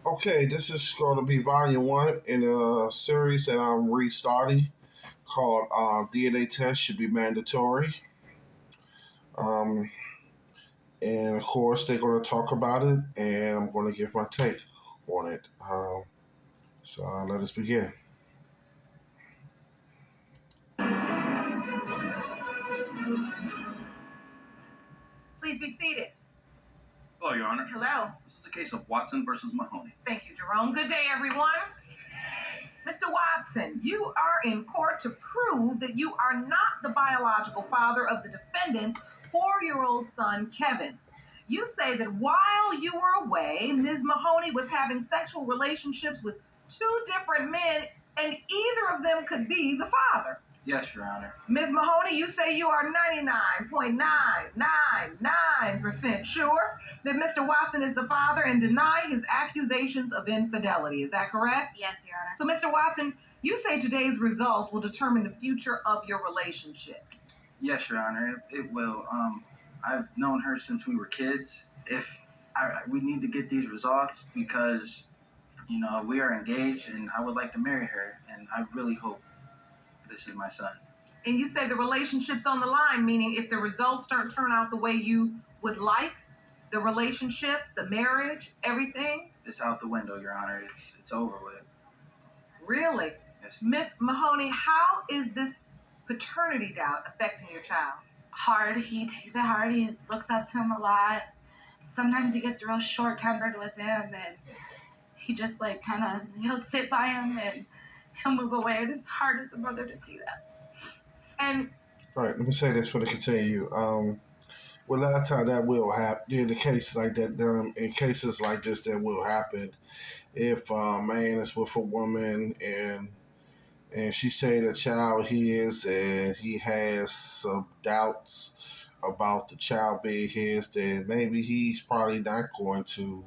Okay, this is going to be volume one in a series that I'm restarting called DNA Test Should Be Mandatory. Um, and of course, they're going to talk about it, and I'm going to give my take on it. So let us begin. Please be seated. Hello, Your Honor. Hello. This is the case of Watson versus Mahoney. Thank you, Jerome. Good day, everyone. Mr. Watson, you are in court to prove that you are not the biological father of the defendant's 4-year-old son, Kevin. You say that while you were away, Ms. Mahoney was having sexual relationships with 2 different men, and either of them could be the father. Yes, Your Honor. Ms. Mahoney, you say you are 99.999% sure that Mr. Watson is the father and deny his accusations of infidelity. Is that correct? Yes, Your Honor. So, Mr. Watson, you say today's results will determine the future of your relationship. Yes, Your Honor. It will. I've known her since we were kids. We need to get these results because, we are engaged and I would like to marry her, and I really hope this is my son. And you say the relationship's on the line, meaning if the results don't turn out the way you would like, the relationship, the marriage, everything? It's out the window, Your Honor. It's over with. Really? Yes. Miss Mahoney, how is this paternity doubt affecting your child? Hard. He takes it hard. He looks up to him a lot. Sometimes he gets real short-tempered with him, and he just he'll sit by him and he'll move away, and it's hard as a mother to see that. And All right, let me say this for the continue. Well, a lot of time that will happen. In the cases like that, in cases like this, that will happen. If a man is with a woman and she say the child his and he has some doubts about the child being his, then maybe he's probably not going to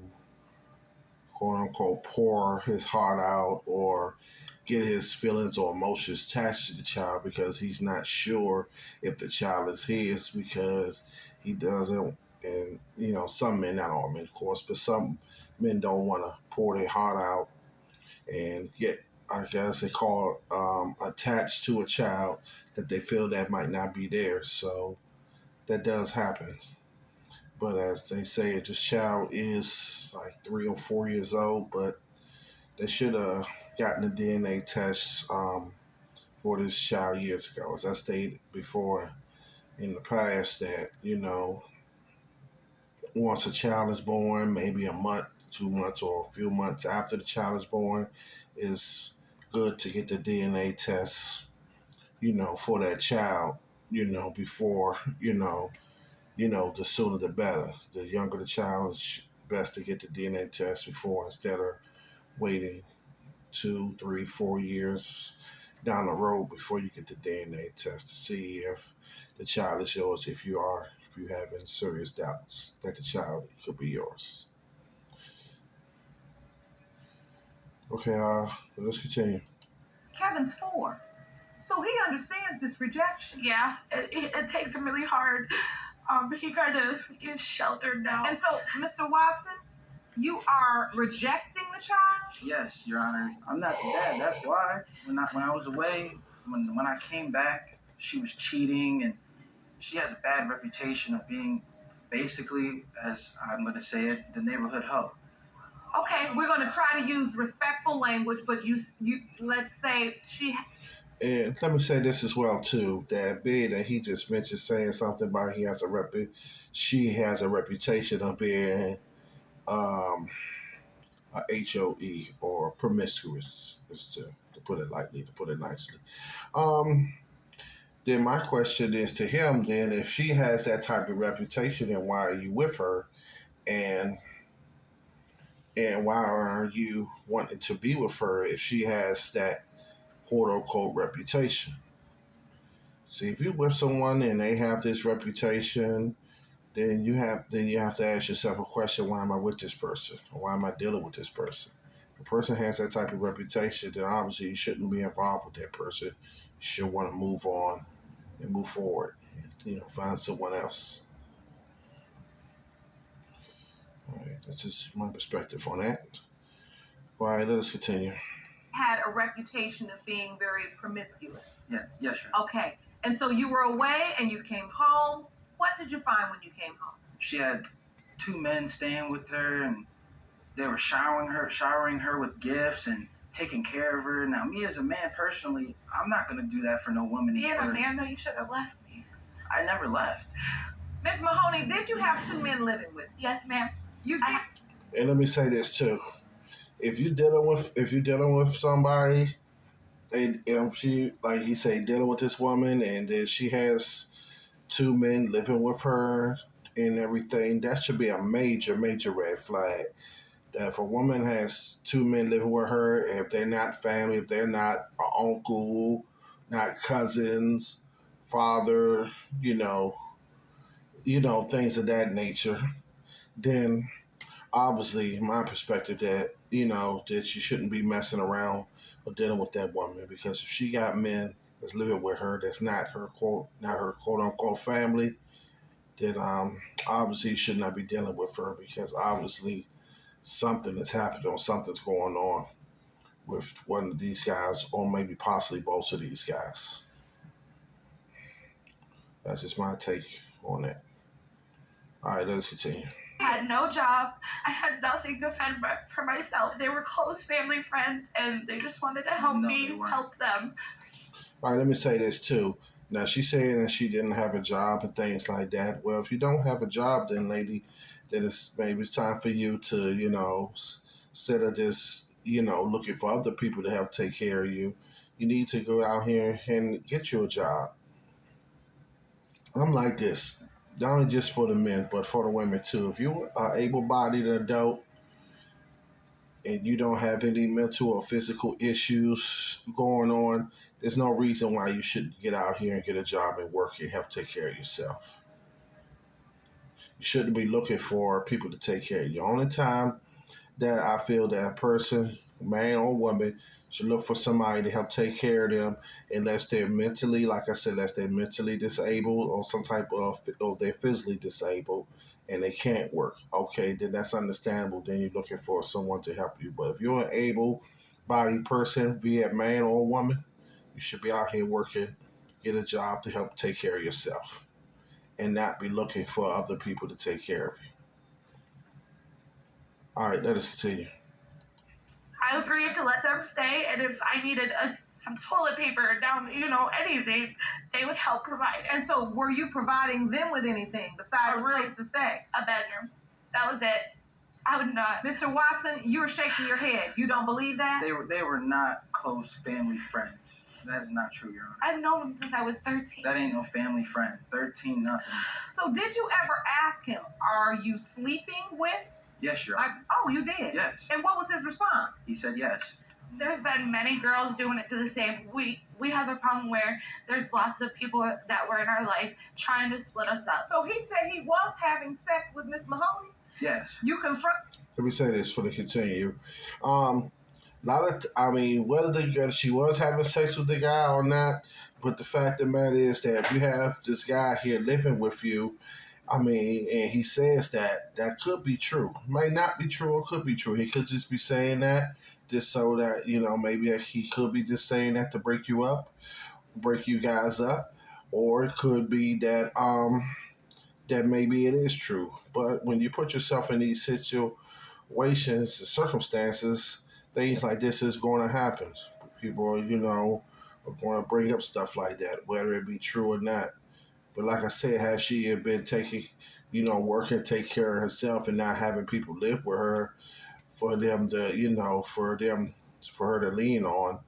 quote unquote pour his heart out or get his feelings or emotions attached to the child because he's not sure if the child is his because he doesn't. And some men, not all men of course, but some men don't want to pour their heart out and get, I guess they call attached to a child that they feel that might not be theirs. So that does happen. But as they say, this child is like 3 or 4 years old, but they should have gotten a DNA test for this child years ago. As I stated before in the past, that once a child is born, maybe a month, 2 months, or a few months after the child is born, is good to get the DNA test, for that child, before, the sooner the better. The younger the child, it's best to get the DNA test before instead of waiting 2, 3, 4 years down the road before you get the DNA test to see if the child is yours. If you having serious doubts that the child could be yours. Okay, let's continue. Kevin's 4, so he understands this rejection. Yeah, it takes him really hard. He kind of is sheltered now. And so, Mr. Watson, you are rejecting the child? Yes, Your Honor. I'm not the dad. That's why. When I was away, when I came back, she was cheating, and she has a bad reputation of being basically, as I'm going to say it, the neighborhood hoe. Okay, we're going to try to use respectful language, but you let's say she. And let me say this as well too: that being that he just mentioned saying something about she has a reputation of being a HOE or promiscuous, is to put it lightly, to put it nicely. Then my question is to him: then, if she has that type of reputation, then why are you with her? And why are you wanting to be with her if she has that quote unquote reputation? See, if you're with someone and they have this reputation, then you have to ask yourself a question: why am I with this person? Or why am I dealing with this person? If a person has that type of reputation, then obviously you shouldn't be involved with that person. You should want to move on and move forward. Find someone else. All right, that's just my perspective on that. All right, let us continue. Had a reputation of being very promiscuous. Yeah, yes, sir. Okay. And so you were away and you came home. What did you find when you came home? She had 2 men staying with her, and they were showering her with gifts and taking care of her. Now, me as a man personally, I'm not gonna do that for no woman. Being a man, though, you should have left me. I never left. Miss Mahoney, did you have 2 men living with you? Yes, ma'am. You did. And let me say this too: if you're dealing with somebody, and if she, like he say, dealing with this woman, and then she has 2 men living with her and everything, that should be a major, major red flag. That if a woman has 2 men living with her, if they're not family, if they're not an uncle, not cousins, father, things of that nature, then obviously my perspective that you shouldn't be messing around or dealing with that woman, because if she got men that's living with her that's not her quote unquote family, then obviously you should not be dealing with her, because obviously something has happened or something's going on with one of these guys, or maybe possibly both of these guys. That's just my take on that. All right, let's continue. I had no job. I had nothing to fend for myself. They were close family friends, and they just wanted to help me help them. All right, let me say this too. Now, she's saying that she didn't have a job and things like that. Well, if you don't have a job, then, lady, then maybe it's time for you to, instead of just, looking for other people to help take care of you, you need to go out here and get you a job. I'm like this, not only just for the men, but for the women too. If you are able-bodied adult and you don't have any mental or physical issues going on, there's no reason why you shouldn't get out here and get a job and work and help take care of yourself. You shouldn't be looking for people to take care of you. Only time that I feel that a person, man or woman, should look for somebody to help take care of them unless they're mentally, like I said, unless they're mentally disabled or some type of, or they're physically disabled and they can't work. Okay, then that's understandable. Then you're looking for someone to help you. But if you're an able-bodied person, be it man or woman, you should be out here working, get a job to help take care of yourself and not be looking for other people to take care of you. All right, let us continue. I agreed to let them stay, and if I needed some toilet paper down, anything, they would help provide. And so were you providing them with anything besides a place to stay? A bedroom. That was it. I would not. Mr. Watson, you're shaking your head. You don't believe that? They were not close family friends. That is not true, Your Honor. I've known him since I was 13. That ain't no family friend. 13, nothing. So did you ever ask him, are you sleeping with? Yes, Your Honor. Oh, you did? Yes. And what was his response? He said yes. There's been many girls doing it to the same. We have a problem where there's lots of people that were in our life trying to split us up. So he said he was having sex with Miss Mahoney? Yes. You confirm? Let me say this for the continue. Whether she was having sex with the guy or not, but the fact of the matter is that if you have this guy here living with you, and he says that could be true. Might not be true or could be true. He could just be saying that just so that, maybe he could be just saying that to break you guys up. Or it could be that that maybe it is true. But when you put yourself in these situations and circumstances, things like this is going to happen. People are going to bring up stuff like that, whether it be true or not. But like I said, has she been taking, working, take care of herself and not having people live with her for them to, for her to lean on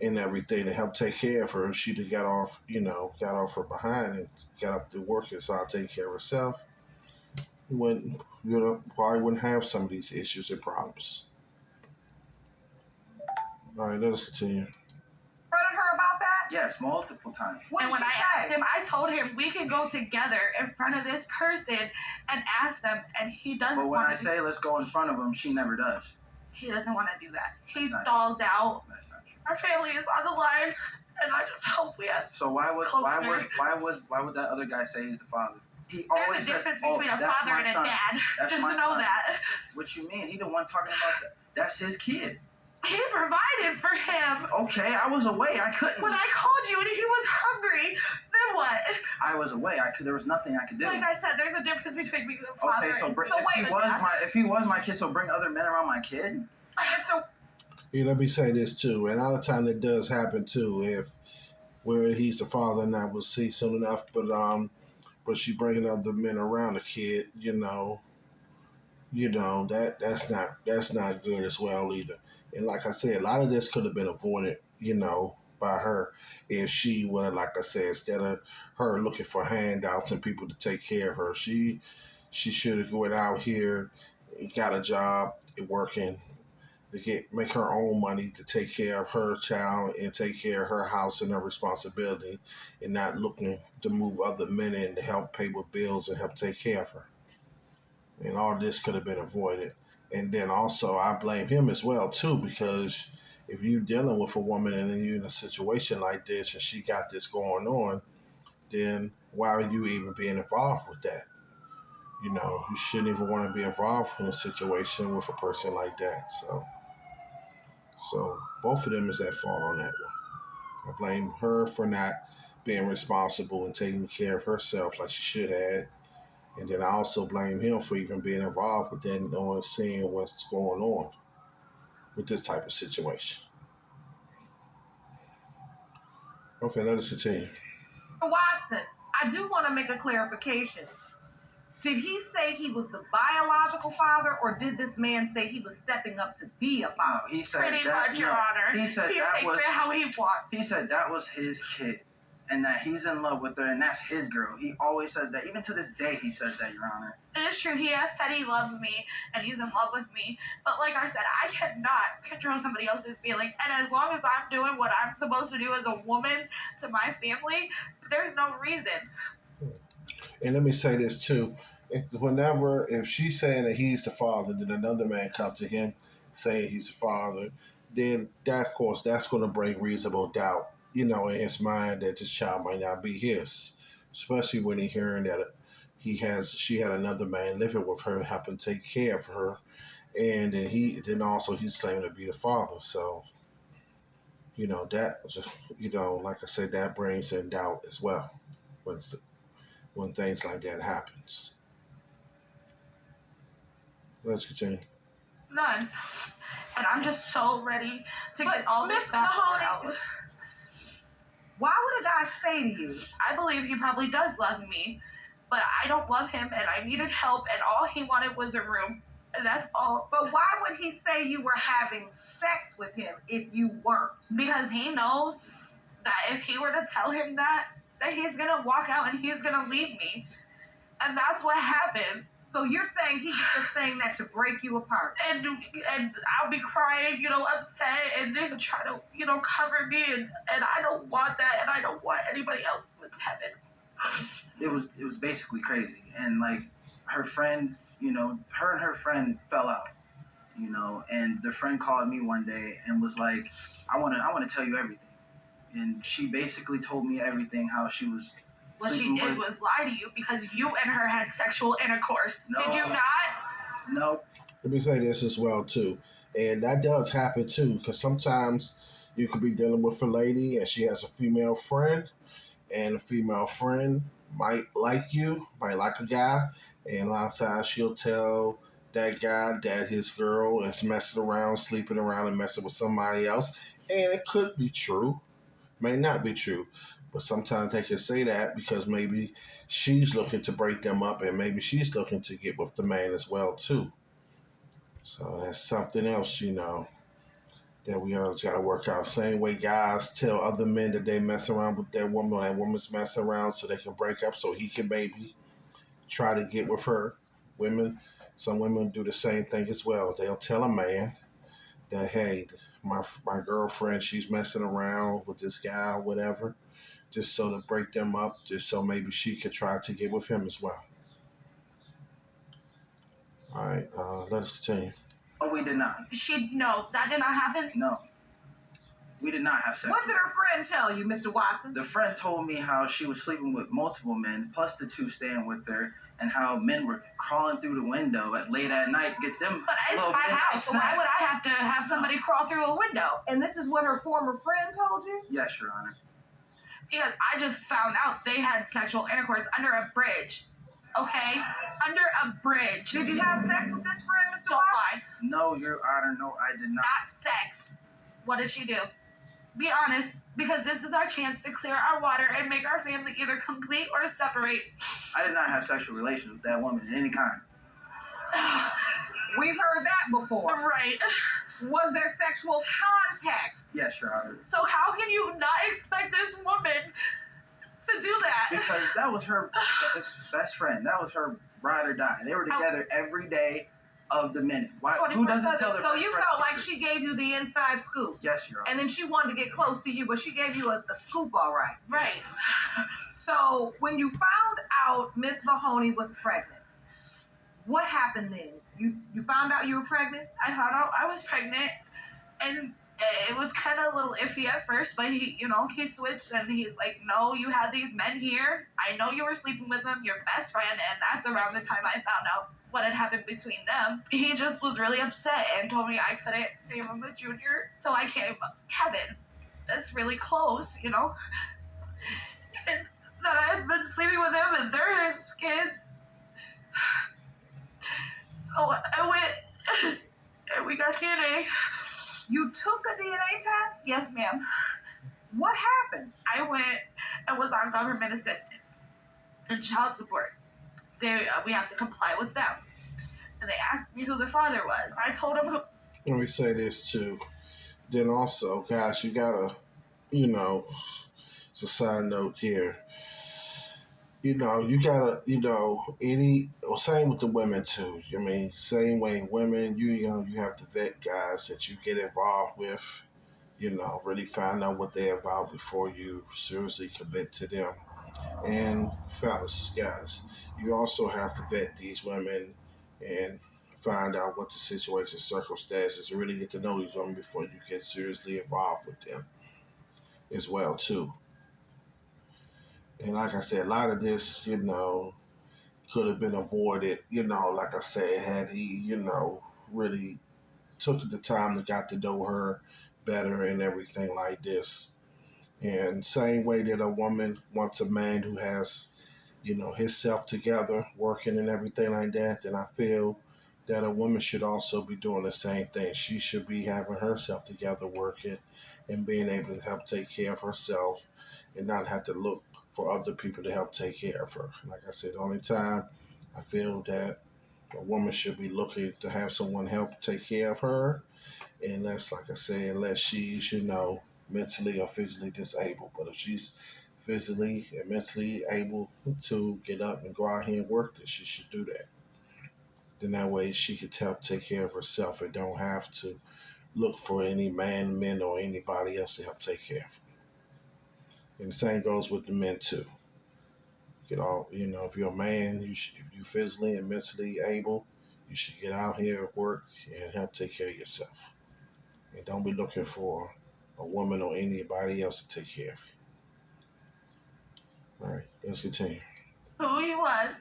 and everything to help take care of her, she'd have got off her behind and got up to work and started taking care of herself. Probably wouldn't have some of these issues and problems. All right, let us continue. Confronted her about that? Yes, multiple times. What And did when she I say? asked him, I told him we could go together in front of this person and ask them, and he doesn't But when I want to. say let's go in front of him, she never does. He doesn't want to do that. He That's not stalls out. That's not true. Our family is on the line, and I just hope we have. So why would that other guy say he's the father? He There's always a difference says, between a that's father my and a son. dad. That's Just my to know son. that. What you mean? He the one talking about that. That's his kid. He provided for him. Okay, I was away. I couldn't. When I called you and he was hungry, then what? I was away. There was nothing I could do. Like I said, there's a difference between being a father. Okay, so and if he was my kid, so bring other men around my kid. So Yeah, let me say this too. And all the time that does happen too. If where he's the father and I will see soon enough, but she bringing other men around the kid, that's not good as well either. And like I said, a lot of this could have been avoided, by her if she would, like I said, instead of her looking for handouts and people to take care of her, she should have went out here, got a job, working to make her own money to take care of her child and take care of her house and her responsibility, and not looking to move other men in to help pay with bills and help take care of her. And all this could have been avoided. And then also, I blame him as well too, because if you're dealing with a woman and then you're in a situation like this and she got this going on, then why are you even being involved with that? You shouldn't even want to be involved in a situation with a person like that. So both of them is at fault on that one. I blame her for not being responsible and taking care of herself like she should have. And then I also blame him for even being involved with that and knowing, seeing what's going on with this type of situation. Okay, let us continue. Watson, I do want to make a clarification. Did he say he was the biological father, or did this man say he was stepping up to be a father? He said pretty much, Your Honor. He said he that was it how he wants. He said that was his kid, and that he's in love with her, and that's his girl. He always says that. Even to this day, he says that, Your Honor. It is true. He has said he loves me and he's in love with me. But like I said, I cannot control somebody else's feelings. And as long as I'm doing what I'm supposed to do as a woman to my family, there's no reason. And let me say this too. If she's saying that he's the father, then another man comes to him saying he's the father, then that, of course, that's going to bring reasonable doubt, in his mind that this child might not be his, especially when he's hearing that she had another man living with her, helping take care of her, and then also he's claiming to be the father. So, that, like I said, that brings in doubt as well when when things like that happens. Let's continue. None. And I'm just so ready to get all this Miss stuff Mahoney, out. why would a guy say to you, I believe he probably does love me, but I don't love him and I needed help and all he wanted was a room. And that's all. but why would he say you were having sex with him if you weren't? Because he knows that if he were to tell him that he's gonna walk out and he's gonna leave me. And that's what happened. So you're saying he's just saying that to break you apart? And I'll be crying, upset, and then try to, cover me, and I don't want that, and I don't want anybody else with heaven. It was basically crazy, and like her friend, her and her friend fell out, and the friend called me one day and was like, I want to tell you everything, and she basically told me everything, how she was. What she did was lie to you because you and her had sexual intercourse. No. Did you not? No. Let me say this as well too, and that does happen too, because sometimes you could be dealing with a lady and she has a female friend, and the female friend might like you, might like a guy, and a lot of times she'll tell that guy that his girl is messing around, sleeping around, and messing with somebody else, and it could be true, may not be true, but sometimes they can say that because maybe she's looking to break them up, and maybe she's looking to get with the man as well too. So that's something else, that we always got to work out. Same way guys tell other men that they mess around with their woman, or that woman's messing around so they can break up, so he can maybe try to get with her. Some women do the same thing as well. They'll tell a man that, hey, my girlfriend, she's messing around with this guy or whatever, just so to break them up, just so maybe she could try to get with him as well. All right, let us continue. Oh, we did not. No, that did not happen. No. We did not have sex. What did her friend tell you, Mr. Watson? The friend told me how she was sleeping with multiple men, plus the 2 staying with her, and how men were crawling through the window at late at night to get them. But it's my house, so why would I have to have somebody crawl through a window? And this is what her former friend told you? Yes, Your Honor. Because I just found out they had sexual intercourse under a bridge. Okay? Under a bridge. Did you have sex with this friend, Mr. Don't Watson? lie. No, Your Honor, no, I did not. Not sex. What did she do? Be honest, because this is our chance to clear our water and make our family either complete or separate. I did not have sexual relations with that woman of any kind. We've heard that before. Right. Was there sexual contact? Yes, Your Honor. So how can you not expect this woman to do that? Because that was her best friend. That was her ride or die. They were together every day of the minute. Why? Who doesn't tell their So best you friend felt like secrets? she gave you the inside scoop. Yes, Your Honor. And then she wanted to get close to you, but she gave you a scoop, all right. Right. So when you found out Miss Mahoney was pregnant, what happened then? You found out you were pregnant? I found out I was pregnant, and it was kind of a little iffy at first, but he switched, and he's like, no, you had these men here. I know you were sleeping with them, your best friend, and that's around the time I found out what had happened between them. He just was really upset and told me I couldn't name him a junior, so I came Kevin. That's really close, and that I had been sleeping with him, and they're his kids. So I went, and we got DNA. You took a DNA test? Yes, ma'am. What happened? I went and was on government assistance and child support. We have to comply with them. And they asked me who the father was. I told them who. Let me say this too. Then also, guys, you gotta, it's a side note here. You gotta, same with the women too. I mean, same way women, you have to vet guys that you get involved with, really find out what they're about before you seriously commit to them. And fellas, guys, you also have to vet these women and find out what the situation, circumstances, really get to know these women before you get seriously involved with them as well too. And like I said, a lot of this, could have been avoided, like I said, had he, really took the time to got to know her better and everything like this. And same way that a woman wants a man who has, himself together, working and everything like that, then I feel that a woman should also be doing the same thing. She should be having herself together, working and being able to help take care of herself and not have to look for other people to help take care of her. Like I said, the only time I feel that a woman should be looking to have someone help take care of her, unless, like I said, unless she's, mentally or physically disabled. But if she's physically and mentally able to get up and go out here and work, then she should do that. Then that way she could help take care of herself and don't have to look for any men or anybody else to help take care of her. And the same goes with the men too. If you're a man, if you're physically and mentally able, you should get out here, work, and help take care of yourself. And don't be looking for a woman or anybody else to take care of you. All right, let's continue. Who he was.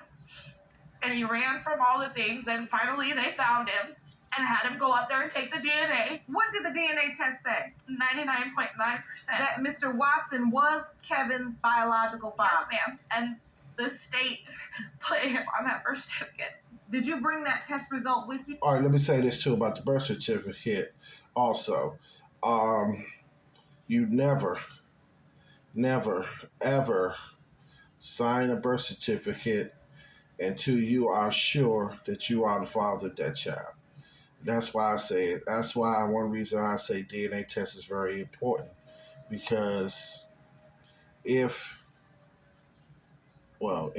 And he ran from all the things, and finally they found him and had him go up there and take the DNA. What did the DNA test say? 99.9%. That Mr. Watson was Kevin's biological father. Yes, ma'am. And the state put him on that birth certificate. Did you bring that test result with you? All right, let me say this too about the birth certificate also. You never, ever sign a birth certificate until you are sure that you are the father of that child. That's why I say it. That's why one reason I say DNA test is very important. Because in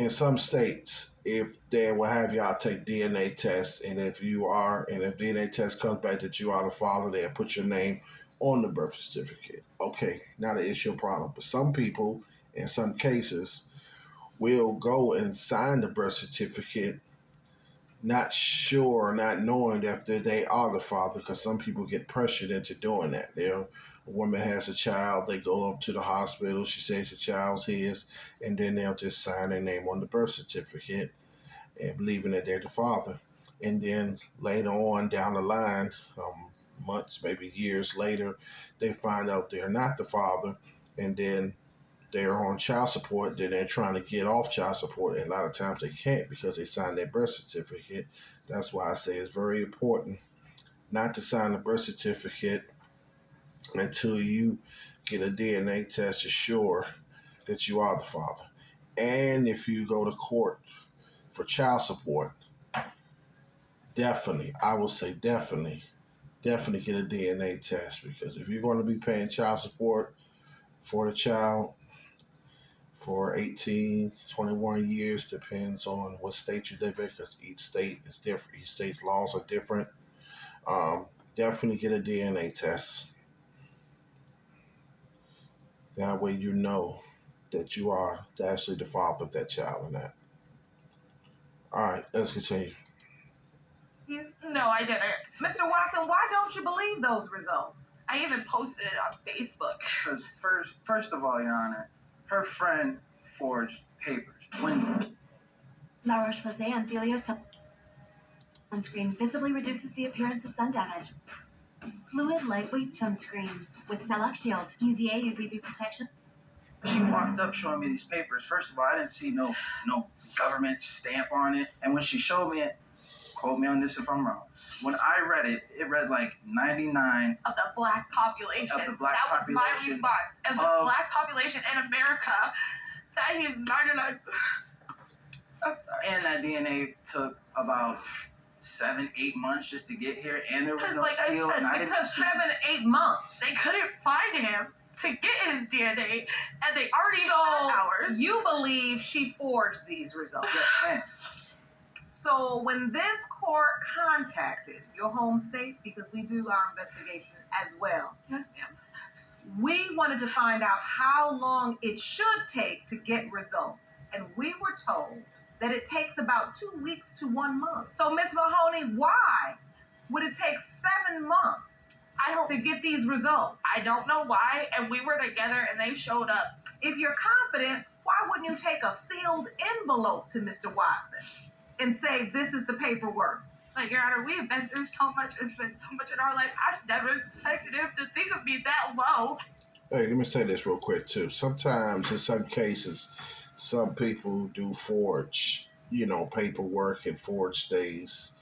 some states, if they will have y'all take DNA tests, and if DNA test comes back that you are the father, they'll put your name on the birth certificate. Okay, not an issue problem. But some people, in some cases, will go and sign the birth certificate not sure, not knowing if they are the father, because some people get pressured into doing that. A woman has a child, they go up to the hospital, she says the child's his, and then they'll just sign their name on the birth certificate and believing that they're the father. And then later on down the line, months, maybe years later, they find out they're not the father, and then they're on child support, then they're trying to get off child support, and a lot of times they can't because they signed their birth certificate. That's why I say it's very important not to sign the birth certificate until you get a DNA test to assure that you are the father. And if you go to court for child support, definitely, I will say definitely get a DNA test, because if you're going to be paying child support for the child for 18, 21 years, depends on what state you live in, because each state is different. Each state's laws are different. Um, Definitely get a DNA test. That way you know that you are actually the father of that child and that. All right, let's continue. No, I didn't. Mr. Watson, why don't you believe those results? I even posted it on Facebook. Because first of all, Your Honor, her friend forged papers. When La Roche-Posay and Thelio sunscreen visibly reduces the appearance of sun damage. Fluid lightweight sunscreen with Cell Shield, UVA UVB protection. she walked up showing me these papers, first of all, I didn't see no government stamp on it. And when she showed me it, quote me on this if I'm wrong, when I read it, it read like 99 Of the black population. Of the black that population was my response. As the black population in America, that he's 99. I'm sorry. and that DNA took about 7-8 months just to get here, and there was no Like I steal, said, and I it didn't took see 7 to 8 months. They couldn't find him to get his DNA, and they already So had ours. you believe she forged these results? Yes, ma'am. So when this court contacted your home state, because we do our investigation as well, Yes, ma'am. we wanted to find out how long it should take to get results. And we were told that it takes about 2 weeks to 1 month. So Ms. Mahoney, why would it take 7 months to get these results? I don't know why, and we were together, and they showed up. If you're confident, why wouldn't you take a sealed envelope to Mr. Watson and say, this is the paperwork? Like, Your Honor, we have been through so much and spent so much in our life. I've never expected him to think of me that low. Hey, let me say this real quick too. Sometimes in some cases, some people do forge, paperwork and forge things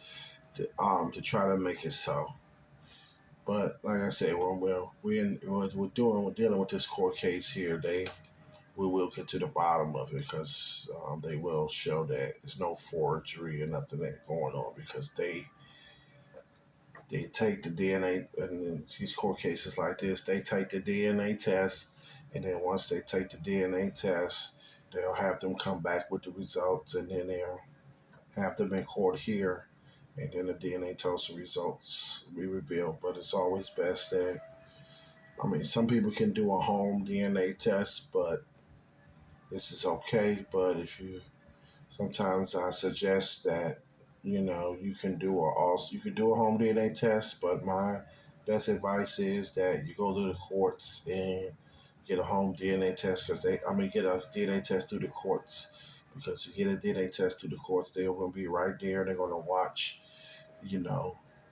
to try to make it so. But like I said, when we're dealing with this court case here, we will get to the bottom of it, because they will show that there's no forgery or nothing that going on, because they take the DNA, and in these court cases like this, they take the DNA test, and then once they take the DNA test, they'll have them come back with the results, and then they'll have them in court here, and then the DNA test results will be revealed. But it's always best that, some people can do a home DNA test, but this is okay. But sometimes I suggest that you can do a home DNA test, but my best advice is that you go to the courts and get a home DNA test, get a DNA test through the courts, because you get a DNA test through the courts, they're going to be right there. They're going to watch,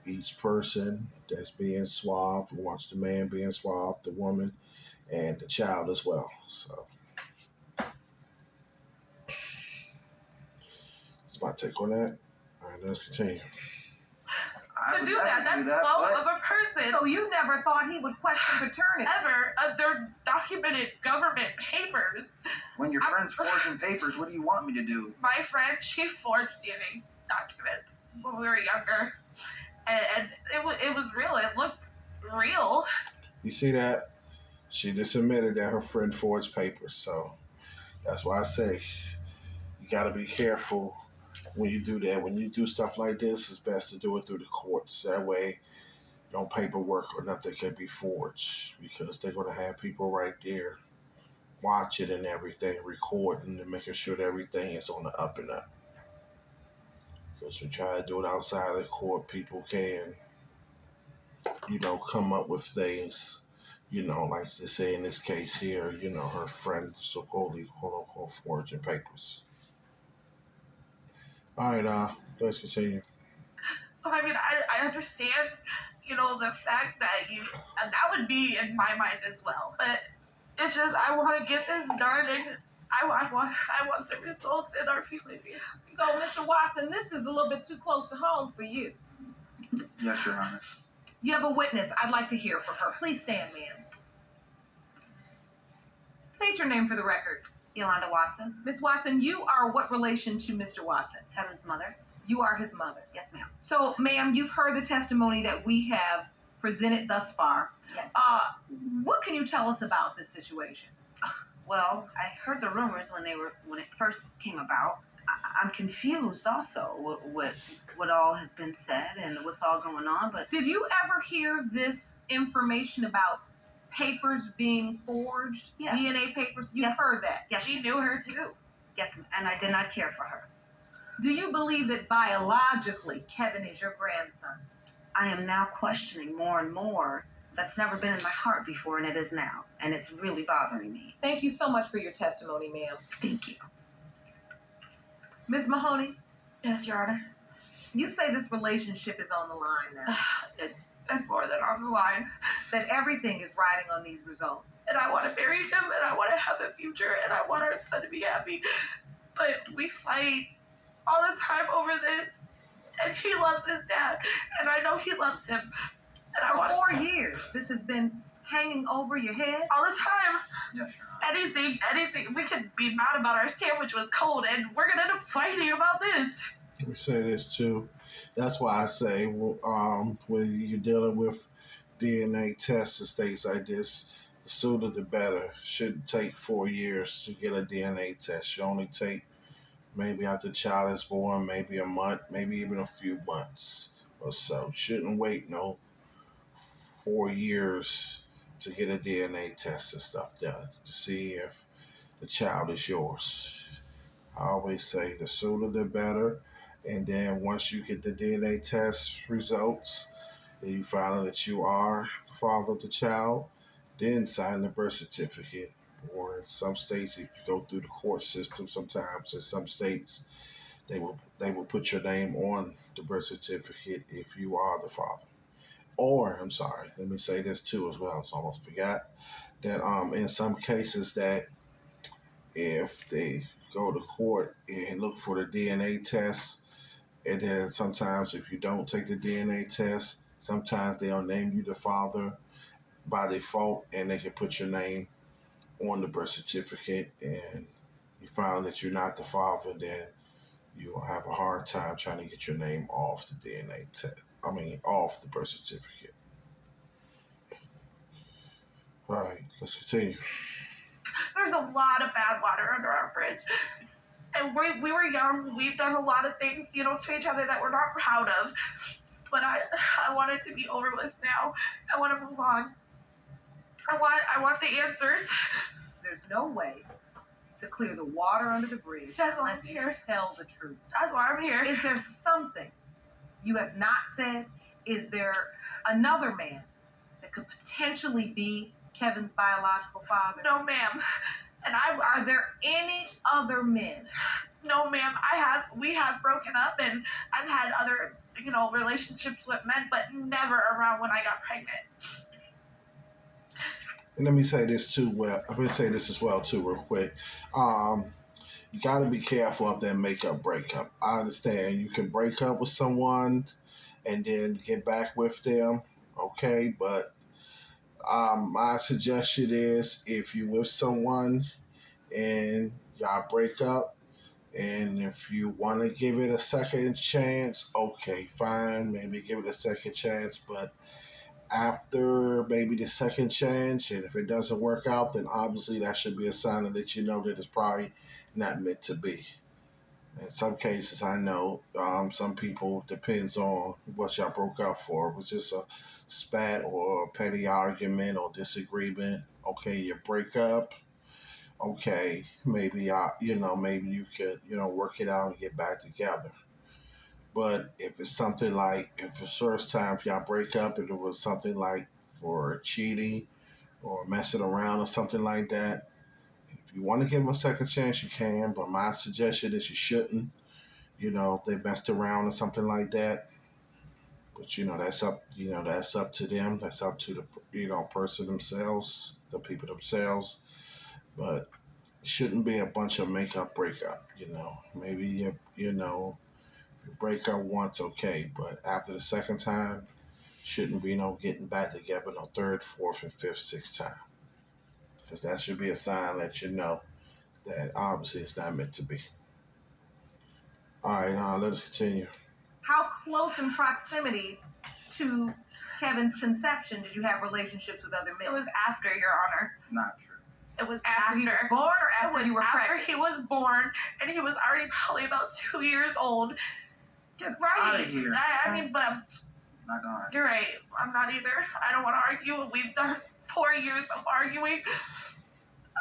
each person that's being swabbed, watch the man being swabbed, the woman, and the child as well. So that's my take on that. All right, let's continue. I To would do that, definitely that's do low but of a person. So you never thought he would question paternity? Ever of their documented government papers. when your friend's forging papers, what do you want me to do? My friend, she forged DNA documents when we were younger, and it was real. It looked real. You see that? She just admitted that her friend forged papers. So that's why I say you got to be careful when you do that. When you do stuff like this, it's best to do it through the courts. That way, no paperwork or nothing can be forged, because they're going to have people right there watch it and everything, recording and making sure that everything is on the up and up. Because we try to do it outside of court, people can, come up with things, like they say in this case here, her friend supposedly quote unquote forging papers. All right, let's continue. So I mean, I understand, the fact that and that would be in my mind as well. But it's just I want to get this done, and I want the results, and our family to be happy. So, Mr. Watson, this is a little bit too close to home for you. Yes, Your Honor. You have a witness. I'd like to hear from her. Please stand, ma'am. State your name for the record. Yolanda Watson, Miss Watson, you are what relation to Mr. Watson? Kevin's mother. You are his mother. Yes, ma'am. So, ma'am, you've heard the testimony that we have presented thus far. Yes. What can you tell us about this situation? Well, I heard the rumors when it first came about. I'm confused also what all has been said and what's all going on. But Did you ever hear this information about papers being forged? Yeah. DNA papers? You've Yes. heard that? yes, She knew her too. yes, and I did not care for her. Do you believe that biologically Kevin is your grandson? I am now questioning more and more. That's never been in my heart before, and it is now, and it's really bothering me. Thank you so much for your testimony, ma'am. Thank you. Ms. Mahoney, Yes, Your Honor. you say this relationship is on the line now, It's been more than on the line. that everything is riding on these results. And I want to marry him, and I want to have a future, and I want our son to be happy. But we fight all the time over this, and he loves his dad, and I know he loves him. And I For want 4 years, this has been hanging over your head. all the time. Yes, Your Honor. Anything. We could be mad about our sandwich was cold, and we're gonna end up fighting about this. We say this too. That's why I say, when you're dealing with DNA tests and things like this, the sooner the better. Shouldn't take 4 years to get a DNA test. Should only take maybe after the child is born, maybe a month, maybe even a few months or so. Shouldn't wait no 4 years to get a DNA test and stuff done to see if the child is yours. I always say the sooner the better. And then once you get the DNA test results and you find out that you are the father of the child, then sign the birth certificate. Or in some states, if you go through the court system, sometimes in some states they will put your name on the birth certificate if you are the father. Or I'm sorry, let me say this too as well. I almost forgot that in some cases that if they go to court and look for the DNA test, and then sometimes if you don't take the DNA test, sometimes they'll name you the father by default, and they can put your name on the birth certificate, and you find that you're not the father, then you'll have a hard time trying to get your name off the DNA test. I mean, off the birth certificate. All right, let's continue. There's a lot of bad water under our bridge. And we were young. We've done a lot of things, to each other that we're not proud of. But I want it to be over with now. I want to move on. I want the answers. There's no way to clear the water under the bridge That's why I'm unless you here. tell the truth. That's why I'm here. Is there something you have not said? Is there another man that could potentially be Kevin's biological father? No, ma'am. And Are there any other men? no, ma'am. We have broken up, and I've had other, relationships with men, but never around when I got pregnant. And let me say this too. Well, I'm gonna say this as well too, real quick. You got to be careful of that make-up breakup. I understand you can break up with someone and then get back with them, okay? But my suggestion is if you with someone and y'all break up, and if you want to give it a second chance, okay, fine, maybe give it a second chance. But after maybe the second chance, and if it doesn't work out, then obviously that should be a sign that you know that it's probably not meant to be. In some cases, I know some people depends on what y'all broke up for. If it's just a spat or a petty argument or disagreement, okay, you break up. Okay, maybe maybe you could work it out and get back together. But if it's something like, if it's first time, if y'all break up, and it was something like for cheating or messing around or something like that, if you want to give them a second chance, you can. But my suggestion is you shouldn't. If they messed around or something like that. But that's up. That's up to them. That's up to the person themselves, the people themselves. But it shouldn't be a bunch of makeup breakup. Maybe if you break up once, okay, but after the second time, shouldn't be no getting back together no third, fourth, and fifth, sixth time. Because that should be a sign that that obviously it's not meant to be. All right, let us continue. How close in proximity to Kevin's conception did you have relationships with other men? It was after, Your Honor. Not true. It was After he was born or after you were after pregnant? he was born, and he was already probably about 2 years old. Get Right. out of here. I mean, but Not gonna. you're right. I'm not either. I don't want to argue. We've done 4 years of arguing.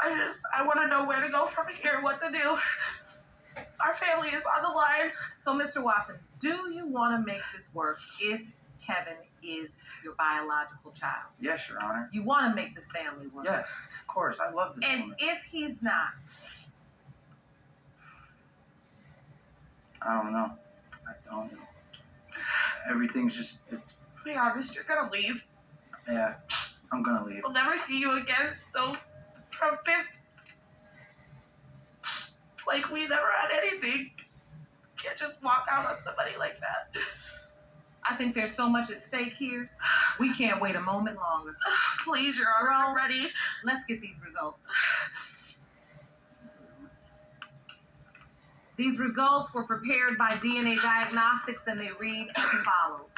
I want to know where to go from here, what to do. Our family is on the line. So, Mr. Watson, do you want to make this work if Kevin is your biological child? Yes, Your Honor. You want to make this family work? Yes, of course. I love this And woman. if he's not? I don't know. Everything's just. To be honest, you're going to leave. Yeah, I'm gonna leave. We'll never see you again. So, from 5th, like we never had anything. Can't just walk out on somebody like that. I think there's so much at stake here. We can't wait a moment longer. Please, Your Honor, I'm ready. Let's get these results. These results were prepared by DNA Diagnostics, and they read as follows.